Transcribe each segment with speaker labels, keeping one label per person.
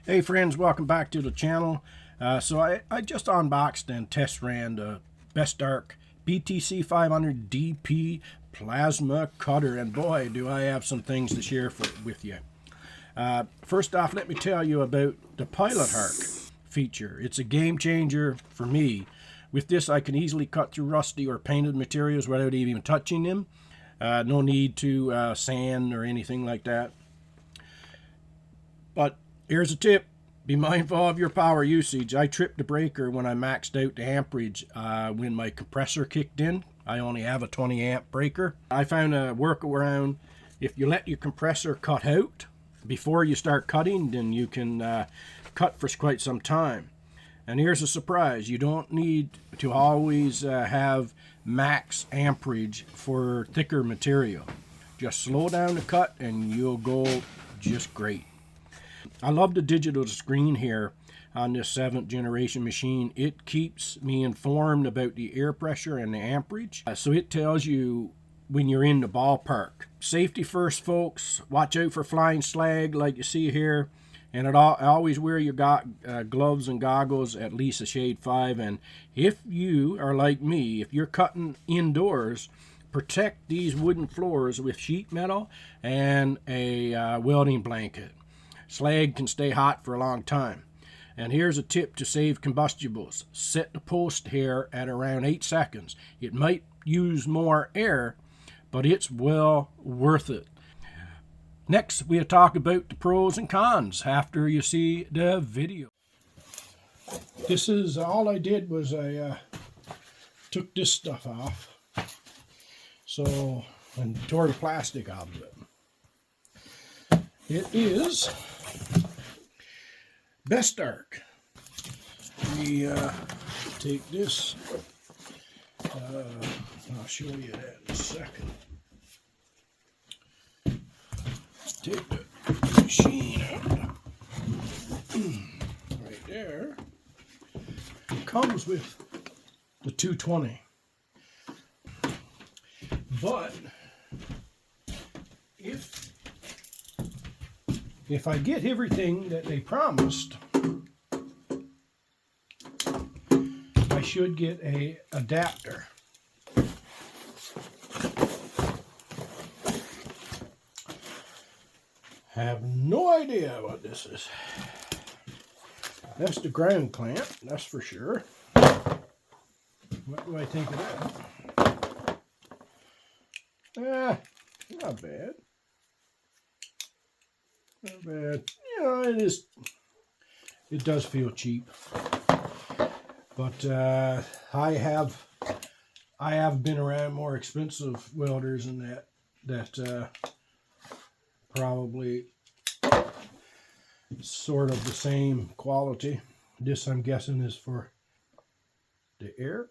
Speaker 1: Hey friends, welcome back to the channel. I just unboxed and test ran the Bestark BTC 500 DP plasma cutter, and boy do I have some things to share with you. First off, let me tell you about the Pilot Arc feature. It's a game changer for me. With this I can easily cut through rusty or painted materials without even touching them. No need to sand or anything like that. But here's a tip. Be mindful of your power usage. I tripped the breaker when I maxed out the amperage when my compressor kicked in. I only have a 20 amp breaker. I found a workaround. If you let your compressor cut out before you start cutting, then you can cut for quite some time. And here's a surprise. You don't need to always have max amperage for thicker material. Just slow down the cut and you'll go just great. I love the digital screen here on this 7th generation machine. It keeps me informed about the air pressure and the amperage. So it tells you when you're in the ballpark. Safety first, folks. Watch out for flying slag like you see here. And always wear your gloves and goggles at least a shade 5. And if you are like me, if you're cutting indoors, protect these wooden floors with sheet metal and a welding blanket. Slag can stay hot for a long time. And here's a tip to save combustibles. Set the post here at around 8 seconds. It might use more air, but it's well worth it. Next, we'll talk about the pros and cons after you see the video. This is all I did was I took this stuff off. And tore the plastic out of it. It is Bestark. We take this. I'll show you that in a second. Take the machine out. Right there. It comes with the 220. But if I get everything that they promised, I should get an adapter. Have no idea what this is. That's the ground clamp, that's for sure. What do I think of that? Not bad. Not bad. You know, it does feel cheap. But I have been around more expensive welders than that probably sort of the same quality. This, I'm guessing, is for the air.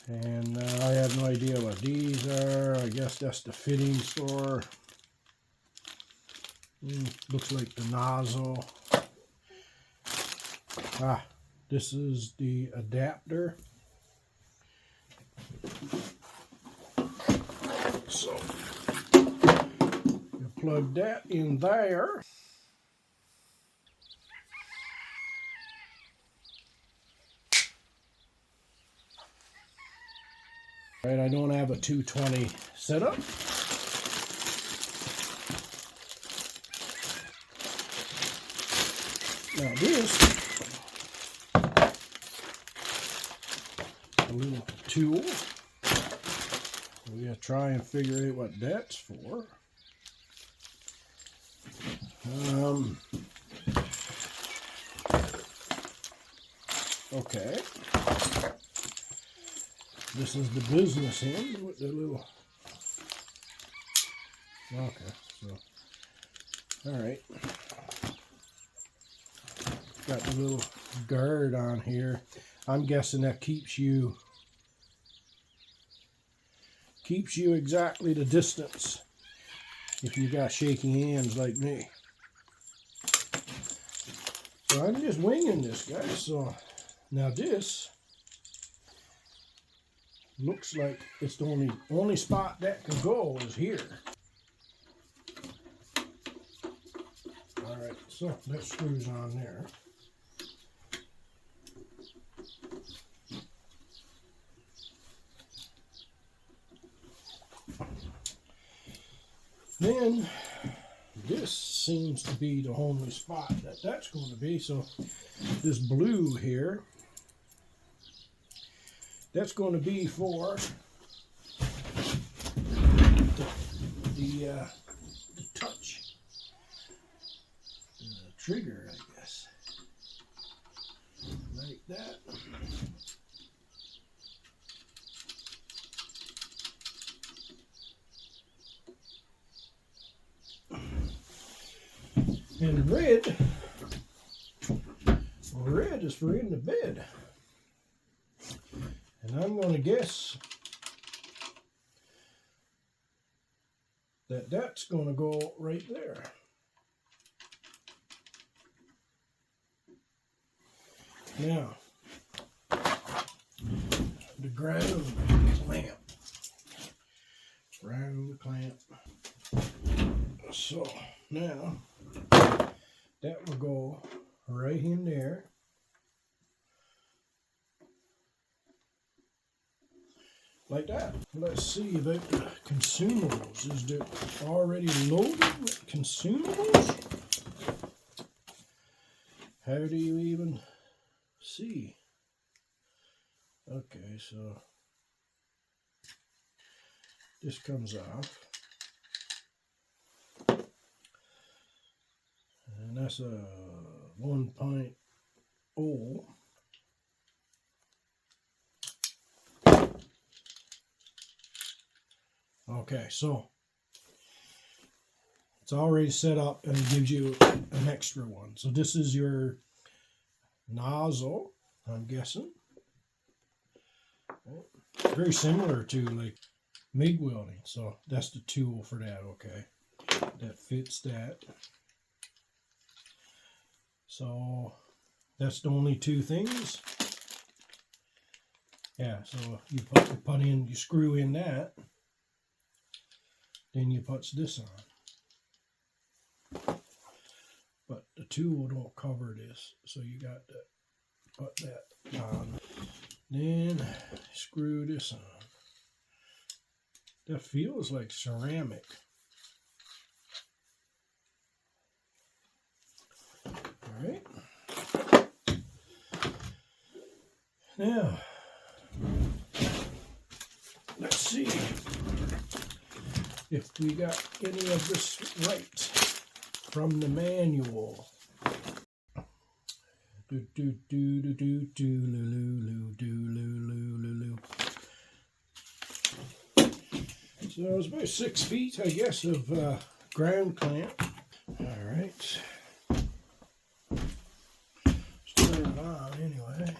Speaker 1: And I have no idea what these are. I guess that's the fitting store. Looks like the nozzle. This is the adapter. So you plug that in there. Right, I don't have a 220 setup. Now this, a little tool. We're going to try and figure out what that's for. Okay. This is the business end with the little... Okay, so... Alright. Got the little guard on here. I'm guessing that keeps you exactly the distance if you got shaky hands like me. So I'm just winging this, guys. So now this looks like it's the only spot that can go is here. Alright, so that screws on there. Then this seems to be the only spot that that's going to be. So this blue here, that's going to be for the touch, the trigger, I guess, like that. And red is for in the bed. And I'm going to guess that that's going to go right there. Now, the ground clamp. Round clamp. So now that will go right in there. Like that. Let's see about the consumables. Is it already loaded with consumables? How do you even see? Okay, so this comes off. And that's a 1.0. Okay, so it's already set up and it gives you an extra one. So this is your nozzle, I'm guessing. Very similar to like MIG welding. So that's the tool for that, okay. That fits that. So that's the only two things. Yeah, so you screw in that. Then you put this on. But the tool don't cover this, so you got to put that on. Then screw this on. That feels like ceramic. Alright. Now, let's see if we got any of this right from the manual. Do do do do do do loo do loo. So it's about 6 feet, I guess, of ground clamp. All right. Let's turn it on anyway.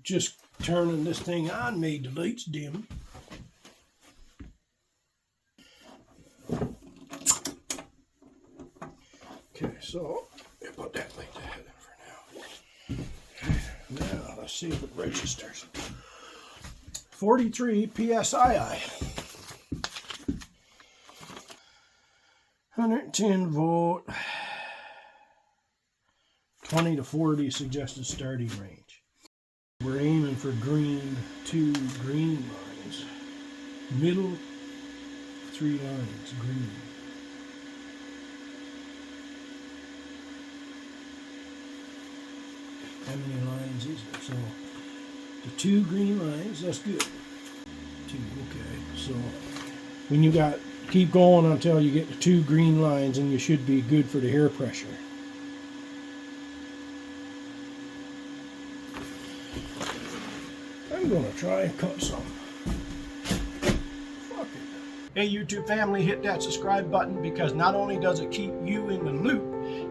Speaker 1: Just turning this thing on made the lights dim. Okay, so I'll put that like that for now. Now let's see if it registers. 43 PSI. 110 volt. 20 to 40 suggested starting range. We're aiming for green, 2 green lines. Middle, 3 lines, green. How many lines is there? So the 2 green lines, that's good. 2, okay. So when you keep going until you get the 2 green lines and you should be good for the air pressure. I'm going to try and cut some. Fuck it. Hey YouTube family, hit that subscribe button because not only does it keep you in the loop,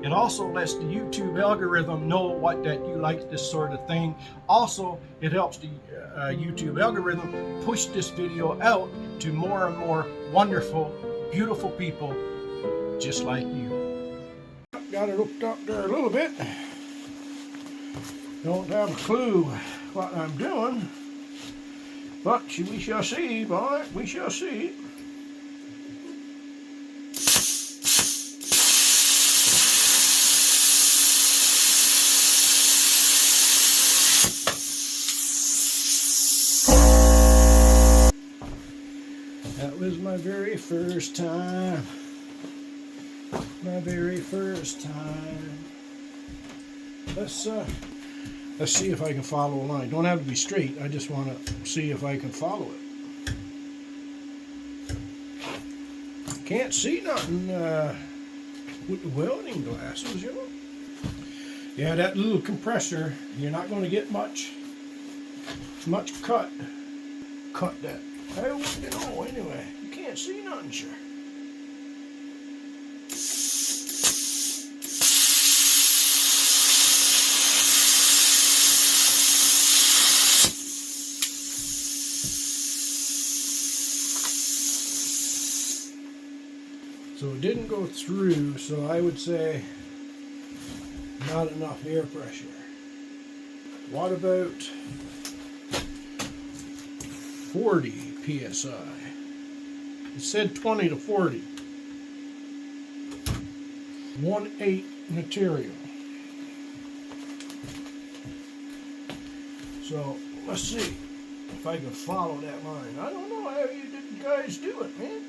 Speaker 1: it also lets the YouTube algorithm know that you like this sort of thing. Also, it helps the YouTube algorithm push this video out to more and more wonderful, beautiful people just like you. Got it hooked up there a little bit. Don't have a clue what I'm doing. But we shall see, boy. We shall see. That was my very first time. My very first time. Let's see if I can follow a line. Don't have to be straight. I just want to see if I can follow it. Can't see nothing with the welding glasses, you know. Yeah, that little compressor, you're not going to get much cut that. I wouldn't know anyway. You can't see nothing, sure. So it didn't go through, so I would say not enough air pressure. What about 40 psi? It said 20 to 40. 1/8 material. So let's see if I can follow that line. I don't know how you guys do it, man.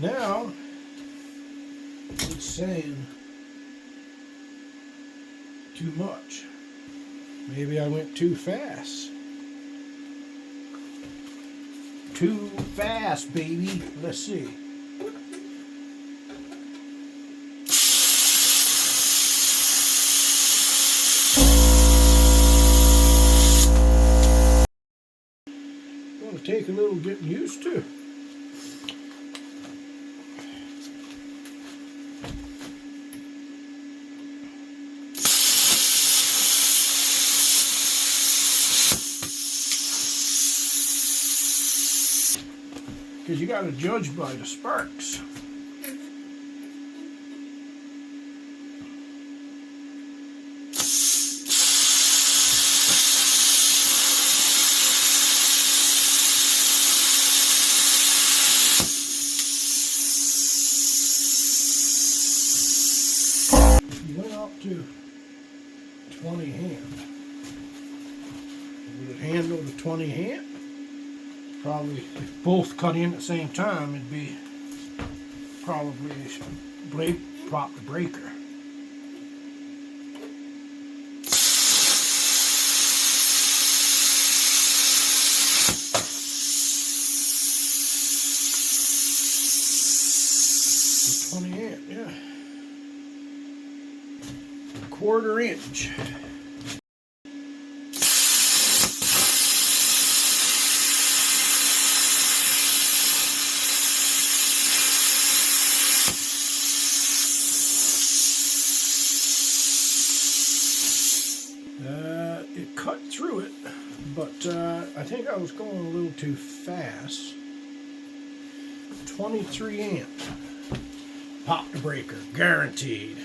Speaker 1: Now, it's saying too much. Maybe I went too fast. Too fast, baby. Let's see. Gonna take a little getting used to. Because you got to judge by the sparks. You went up to 20 hand. Would it handle the 20 hand? Probably, if both cut in at the same time, it'd be probably prop the breaker. So 20 amp, yeah. 1/4 inch. It cut through it, but I think I was going a little too fast. 23 amp. Pop the breaker, guaranteed.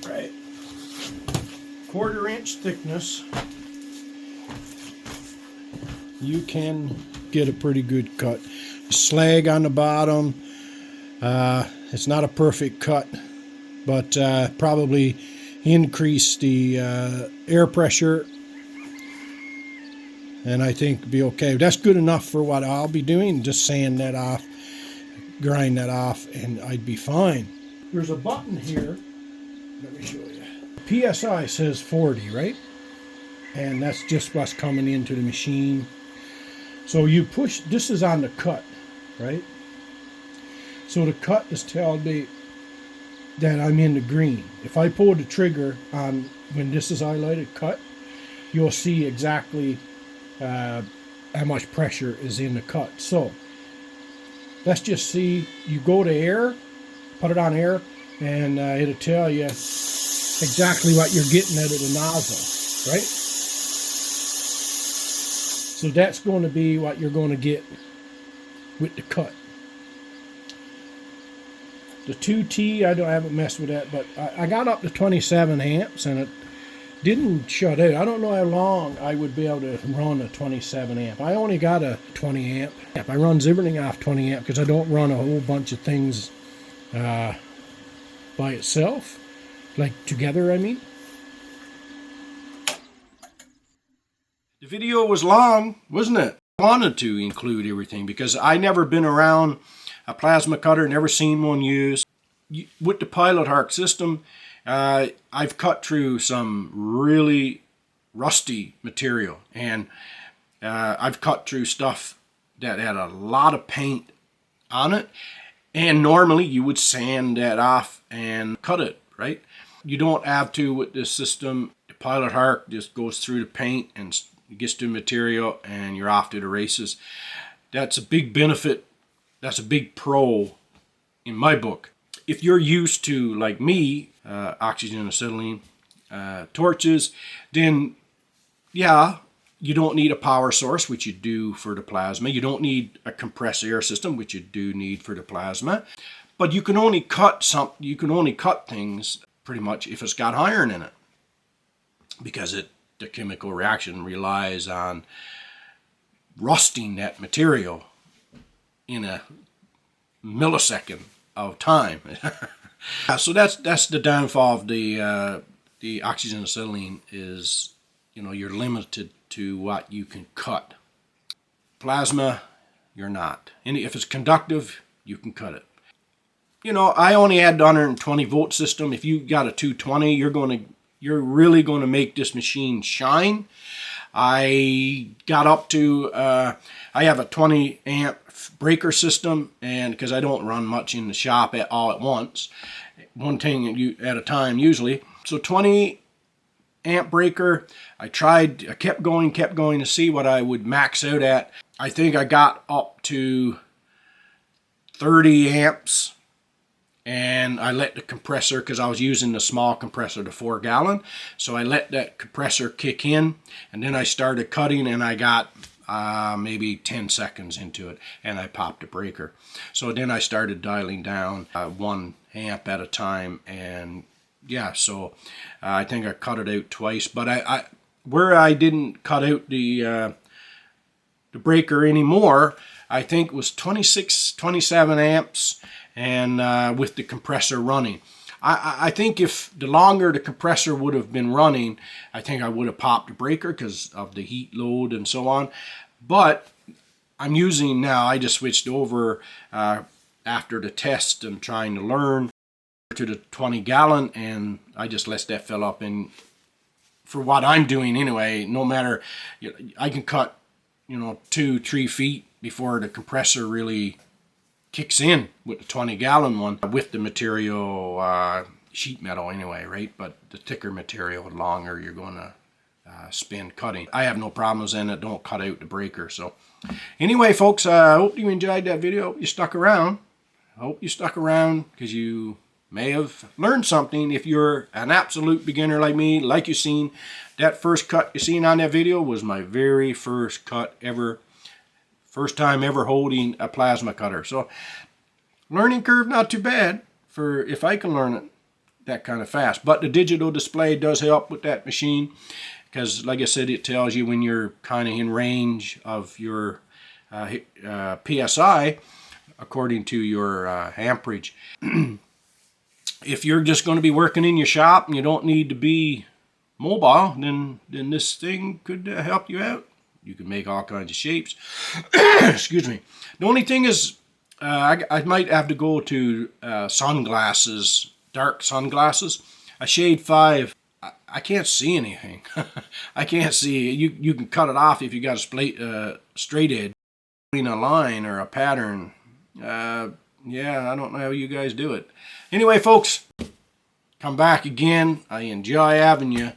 Speaker 1: Right, 1/4 inch thickness. You can get a pretty good cut. Slag on the bottom. It's not a perfect cut, but probably increase the air pressure, and I think it'll be okay. That's good enough for what I'll be doing. Just sand that off, grind that off, and I'd be fine. There's a button here. Let me show you. PSI says 40, right? And that's just what's coming into the machine. So you push, this is on the cut, right? So the cut is telling me that I'm in the green. If I pull the trigger on when this is highlighted cut, you'll see exactly how much pressure is in the cut. So let's just see, you go to air, put it on air, and it'll tell you exactly what you're getting out of the nozzle, right? So that's going to be what you're going to get with the cut. The 2T, I haven't messed with that, but I got up to 27 amps and it didn't shut out. I don't know how long I would be able to run a 27 amp. I only got a 20 amp. I run everything off 20 amp because I don't run a whole bunch of things by itself, like together, I mean. The video was long, wasn't it? I wanted to include everything because I never been around a plasma cutter, never seen one used. With the Pilot Arc system, I've cut through some really rusty material, and I've cut through stuff that had a lot of paint on it, and normally you would sand that off and cut it, right? You don't have to with this system. The Pilot Arc just goes through the paint and gets to the material and you're off to the races. That's a big benefit. That's a big pro in my book. If you're used to, like me, oxygen and acetylene torches, then yeah, you don't need a power source, which you do for the plasma. You don't need a compressed air system, which you do need for the plasma. But you can only cut things pretty much if it's got iron in it, because the chemical reaction relies on rusting that material in a millisecond of time. So that's the downfall of the oxygen acetylene is, you're limited to what you can cut. Plasma, you're not. And if it's conductive, you can cut it. I only had the 120 volt system. If you got a 220, you're really going to make this machine shine. I got up to, I have a 20 amp breaker system, and because I don't run much in the shop all at once, one thing at a time usually. So 20 amp breaker, I kept going to see what I would max out at. I think I got up to 30 amps, and I let the compressor, because I was using the small compressor, the 4 gallon, so I let that compressor kick in, and then I started cutting, and I got maybe 10 seconds into it, and I popped the breaker. So then I started dialing down 1 amp at a time, and yeah, so I think I cut it out twice. But where I didn't cut out the breaker anymore, I think it was 26, 27 amps, and with the compressor running. I think if the longer the compressor would have been running, I think I would have popped the breaker because of the heat load and so on. But I'm using now, I just switched over after the test and trying to learn to the 20 gallon, and I just let that fill up. And for what I'm doing anyway, no matter, I can cut 2-3 feet before the compressor really kicks in with the 20 gallon one, with the material sheet metal anyway, right? But the thicker material, the longer you're going to spend cutting. I have no problems in it. Don't cut out the breaker. So anyway, folks, I hope you enjoyed that video. Hope you stuck around. I hope you stuck around because you may have learned something. If you're an absolute beginner like me, like you seen, that first cut you seen on that video was my very first cut ever. First time ever holding a plasma cutter. So learning curve not too bad for if I can learn it that kind of fast. But the digital display does help with that machine because, like I said, it tells you when you're kind of in range of your PSI according to your amperage. If you're just going to be working in your shop and you don't need to be mobile, then this thing could help you out. You can make all kinds of shapes. Excuse me. The only thing is, I might have to go to sunglasses, dark sunglasses. A shade 5, I can't see anything. I can't see. You can cut it off if you got a straight edge. Putting a line or a pattern, Yeah, I don't know how you guys do it. Anyway, folks, come back again. I enjoy having you.